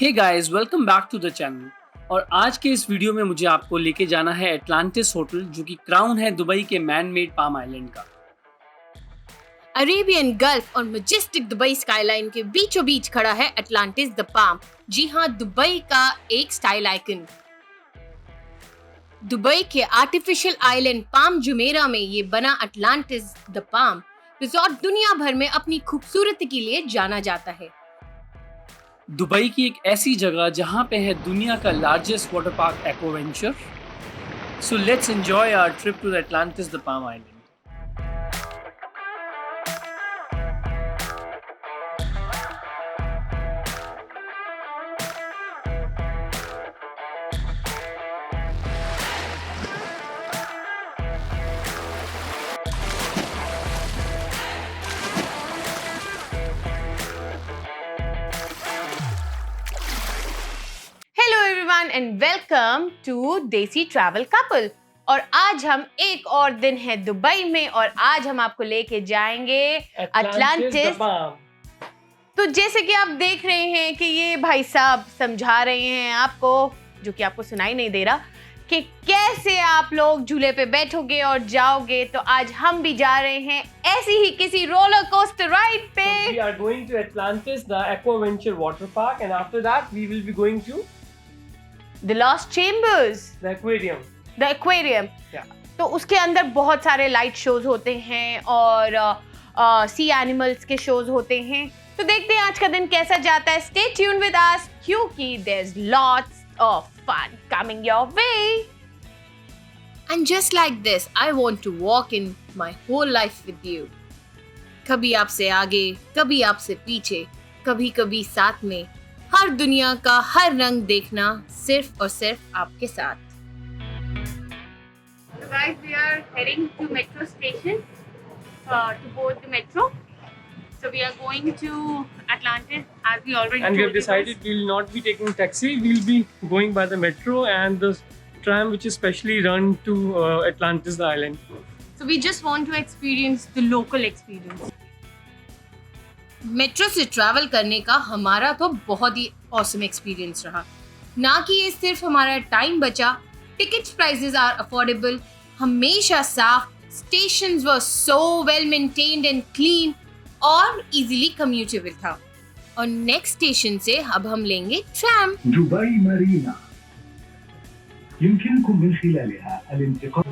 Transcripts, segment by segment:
Hey guys, welcome back to the channel. और आज के इस वीडियो में मुझे आपको लेके जाना है एटलांटिस होटल, जो कि क्राउन है दुबई के मैन मेड पाम आइलैंड का। अरेबियन गल्फ और मैजेस्टिक दुबई स्काईलाइन के बीचों बीच खड़ा है एटलांटिस द पाम। जी हाँ, दुबई का एक स्टाइल आइकन। दुबई के आर्टिफिशियल आइलैंड पाम जुमेरा में ये बना एटलांटिस द पाम रिजॉर्ट दुनिया भर में अपनी खूबसूरती के लिए जाना जाता है। दुबई की एक ऐसी जगह जहां पे है दुनिया का largest water park Aquaventure. So let's enjoy our trip to the Atlantis the Palm island. Hello everyone and welcome to Desi Travel Couple. और आज हम एक और दिन है दुबई में और आज हम आपको लेके जाएंगे एटलांटिस। तो जैसे कि आप देख रहे हैं कि ये भाई साहब समझा रहे हैं आपको, जो कि आपको सुनाई नहीं दे रहा, कि कैसे आप लोग झूले पे बैठोगे और जाओगे। तो आज हम भी जा रहे हैं ऐसी ही किसी रोलर कोस्टर राइड पे। So we are going to Atlantis, the Aquaventure water park, and after that we will be going to the lost chambers, the aquarium. The aquarium. Yeah. तो उसके अंदर बहुत सारे लाइट शोज होते हैं और सी animals के शोज होते हैं। तो देखते हैं आज का दिन कैसा जाता है। स्टे ट्यून विद अस क्योंकि there is lots of fun coming your way. And just like this I want to walk in my whole life with you. कभी आपसे आगे, कभी आपसे पीछे, कभी कभी साथ में, हर दुनिया का हर रंग देखना सिर्फ और सिर्फ आपके साथ। So guys, we are heading to metro station to board the metro. So we are going to Atlantis, as we already And we have told you decided we will not be taking taxi. We will be going by the metro and the tram, which is specially run to Atlantis, the island. guys. So we just want to experience the local experience. Metro से travel करने का हमारा तो बहुत ही awesome experience रहा। ना कि ये सिर्फ हमारा टाइम बचा, टिकट्स प्राइसेस आर अफोर्डेबल, हमेशा साफ, stations were so well maintained and clean और इजीली कम्यूटेबल था। और नेक्स्ट स्टेशन से अब हम लेंगे ट्रैम। دبي مارينا يمكنكم من خلالها الانتقال.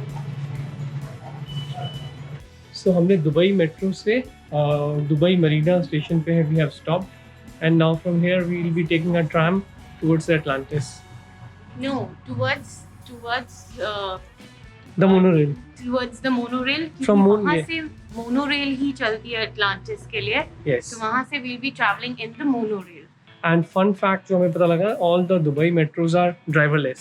So हमने दुबई मेट्रो से दुबई मरीना स्टेशन पे we have stopped and now from here we will be taking a tram towards Atlantis, No, towards the monorail. towards the monorail. From वहाँ yeah. से monorail ही चलती है Atlantis के लिए। Yes. तो वहाँ से we'll be traveling in the monorail. And fun fact जो हमें पता लगा, all the Dubai metros are driverless.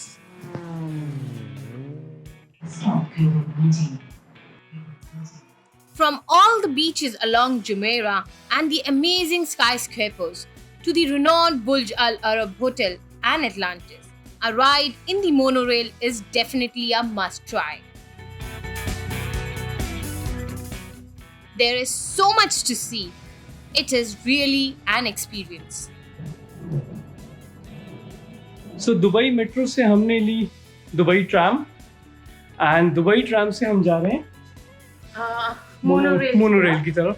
From all the beaches along Jumeirah and the amazing skyscrapers to the renowned Burj Al Arab Hotel and Atlantis, a ride in the monorail is definitely a must try. There is so much to see. It is really an experience. So Dubai metro से हमने ली Dubai tram and Dubai tram से हम जा रहे हैं monorail की तरफ।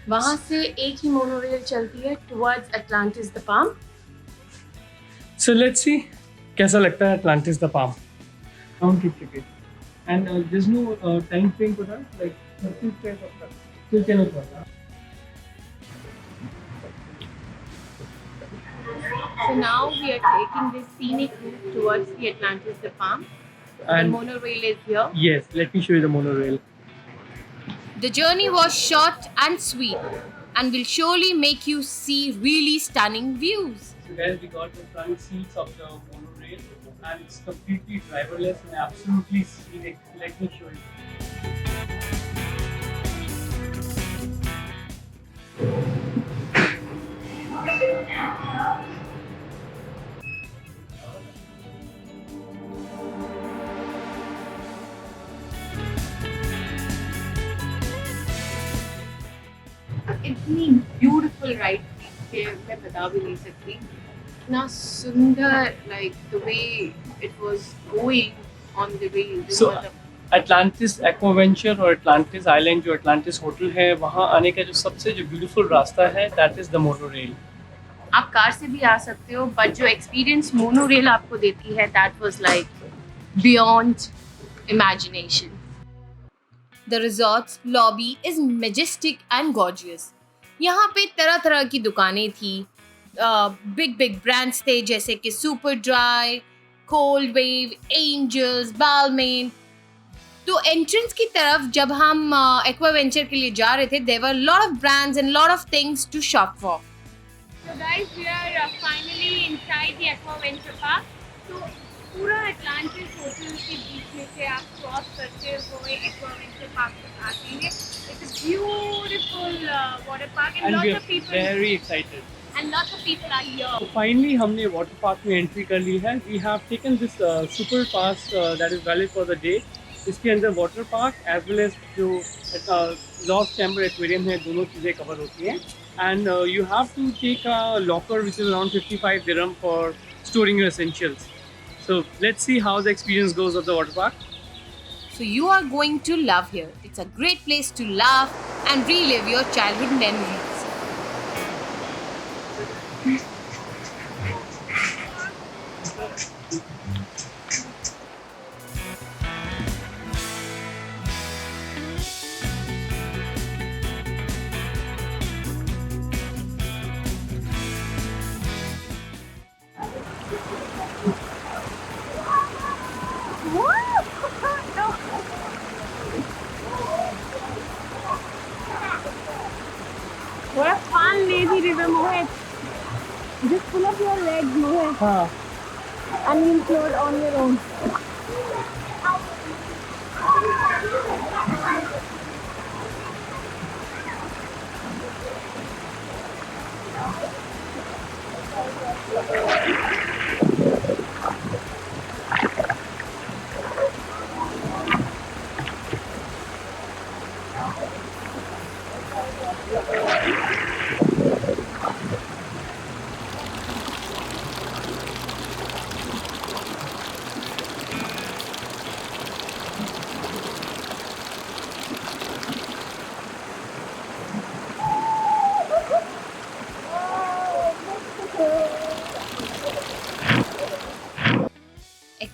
वहाँ से एक ही मोनोरेल चलती है towards Atlantis the Palm. So let's see कैसा लगता है Atlantis the Palm. Count ticket and there is no time frame for that, like 30 frame of that still cannot work. So now we are taking this scenic route towards the Atlantis the Palm. The And monorail is here. yes, let me show you the monorail. The journey was short and sweet and will surely make you see really stunning views. So guys, we got the front seats of the monorail and it's completely driverless and absolutely scenic. Let me show you. इतनी beautiful ride थी कि मैं बता भी नहीं सकती। इतना सुंदर, like the way it was going on the way. So, Atlantis Aquaventure और अटलांटिस आइलैंड जो अटलांटिस होटल है वहाँ आने का जो सबसे जो ब्यूटीफुल रास्ता है that is the mono rail. आप कार से भी आ सकते हो, बट जो एक्सपीरियंस मोनो रेल आपको देती है that was like beyond imagination. The resorts lobby is majestic and gorgeous. यहाँ पे तरह तरह की दुकानें थी, बिग बिग ब्रांड्स थे जैसे कि Superdry, Cold Wave, Angels, Balmain. तो एंट्रेंस की तरफ जब हम एक्वावेंचर के लिए जा रहे थे, there were lot of brands and lot of things to shop for. So guys, we are finally inside the Aquaventure Park. तो पूरा अटलांटिस होटल के बीच में से आप क्रॉस करते हुए Aquaventure Park तक आते हैं. It's a beautiful water park and And we lots are of people very excited. are here. So finally हमने वाटर पार्क में एंट्री कर ली है. We have taken this super pass that is valid for the day. इसके अंदर water park as well as जो Lost Chamber Aquarium है, दोनों चीज़ें कवर होती हैं. And you have to take a locker which is around 55 dirham for storing your essentials. So let's see how the experience goes of the water park. So you are going to love here. It's a great place to laugh and relive your childhood memories. What a fun lazy river, Mohit. Just pull up your legs, Mohit, हाँ. and you'll float on your own.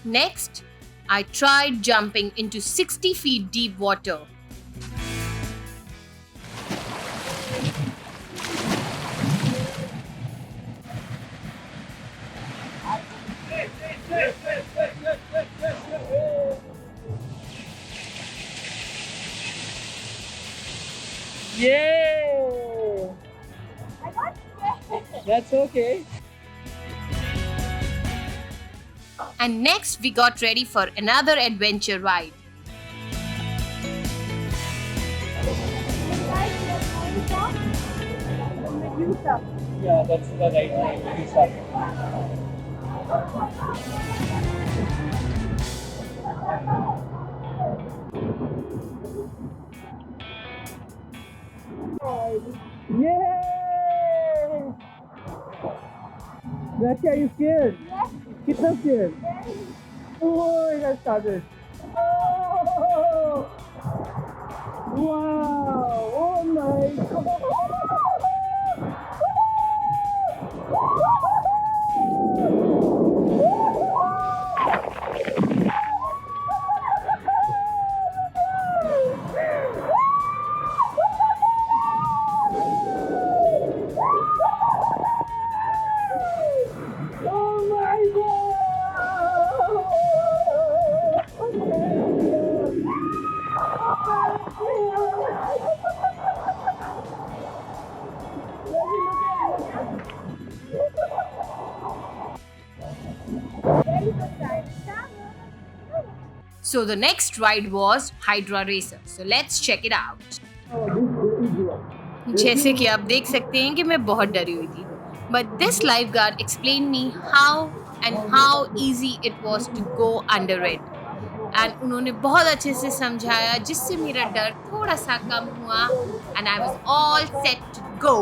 Next, I tried jumping into 60 feet deep water. Yeah! That's okay. And next, we got ready for another adventure ride. Yeah, that's the right time. Yeah! That's are you scared? Yes. Kitna scared? Oh, it has started. Oh! Wow! Oh my God! So the next ride was Hydra Racer. So let's check it out. जैसे कि आप देख सकते हैं कि मैं बहुत डरी हुई थी. But this lifeguard explained me how easy it was to go under it. And उन्होंने बहुत अच्छे से समझाया जिससे मेरा डर थोड़ा सा कम हुआ. And I was all set to go.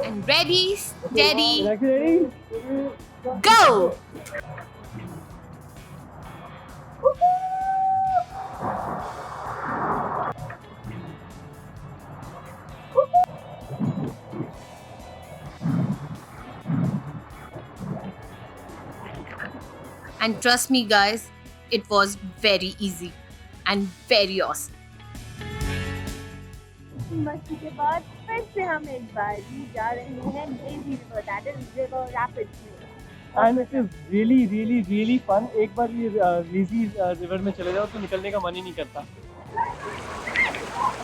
And ready, steady, Ready? go! And trust me guys, it was very easy and very awesome. मस्ती के बाद फिर से हम एक बार भी जा रहे हैं lazy river, that is river rapids में. And it is really, really, really fun. एक बार ये लेज़ी रिवर में चले जाओ तो निकलने का मन ही नहीं करता.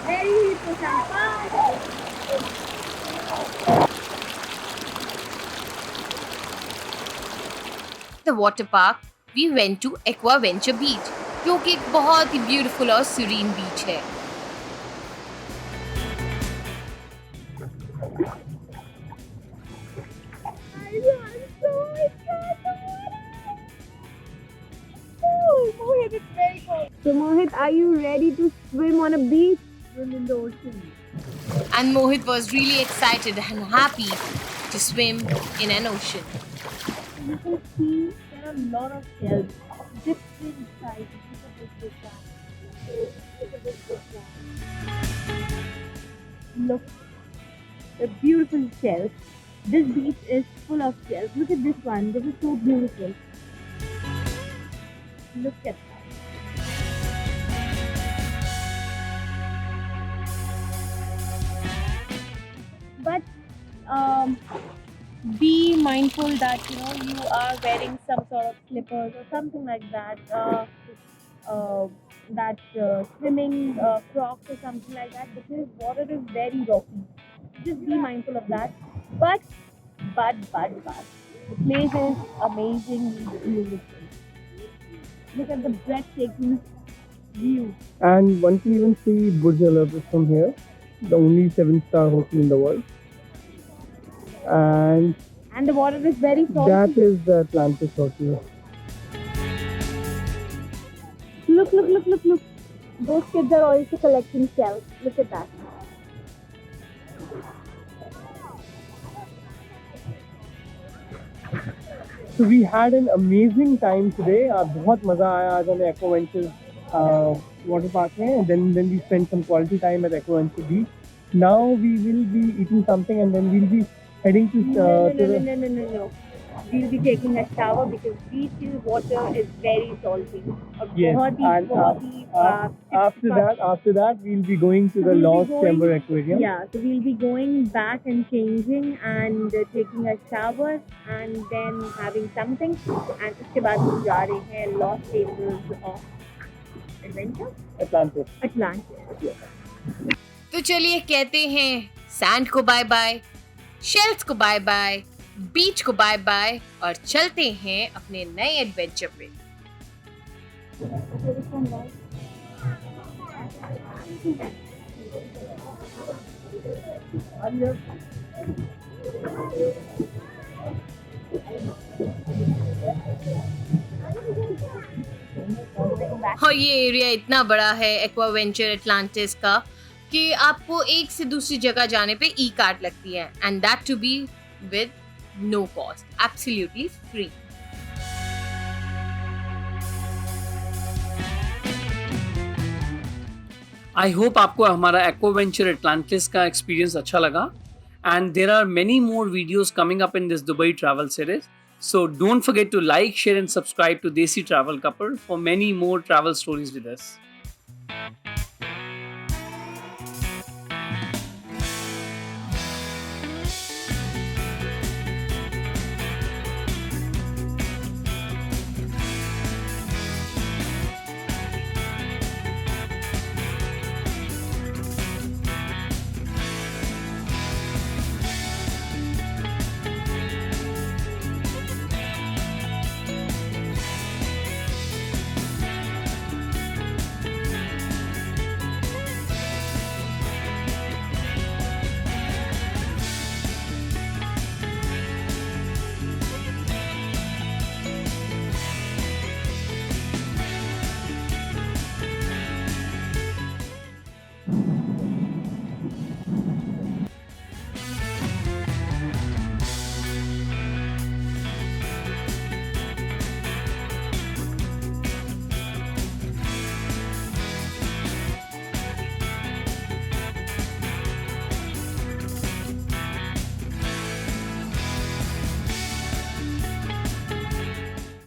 Ready for some fun? The water park, we went to Aquaventure Beach, जो कि एक बहुत ही ब्यूटीफुल और सीरीन बीच है. So Mohit, are you ready to swim on a beach? Swim in the ocean. And Mohit was really excited and happy to swim in an ocean. You can see there are a lot of shells, different sizes. Look, the beautiful shells. This beach is full of shells. Look at this one. This is so beautiful. Look at that. But be mindful that you are wearing some sort of slippers or something like that. That swimming Crocs or something like that, because water is very rocky. Just be mindful of that. But the place is amazingly beautiful. Look at the breathtaking view. And one can even see Burj Al Arab from here, the only 7-star hotel in the world. And And the water is very salty. that is the Atlantis Hotel. Look. Those kids are also collecting shells. Look at that. So we had an amazing time today. बहुत मजा आया आज हमें Aquaventure water park में. And then we spent some quality time at Aquaventure Beach. Now we will be eating something and then we'll be heading to No. We'll be taking a shower because beach water is very salty. Yes, and after that we'll be going to the Lost Chamber Aquarium. Yeah, so we'll be going back and changing and taking a shower and then having something. And उसके बाद हम जा रहे हैं Lost Chambers of Adventure. Atlantis. तो चलिए कहते हैं सैंड को बाय बाय, शेल्स को बाय बाय, बीच को बाय बाय और चलते हैं अपने नए एडवेंचर पे. और ये एरिया इतना बड़ा है एक्वावेंचर एटलांटिस का कि आपको एक से दूसरी जगह जाने पे ई कार्ड लगती है, and that too be with no cost, absolutely free. I hope आपको हमारा एक्वावेंचर एटलांटिस का एक्सपीरियंस अच्छा लगा. And there are many more videos coming up in this Dubai travel series. So don't forget to like, share and subscribe to Desi Travel Couple for many more travel stories with us.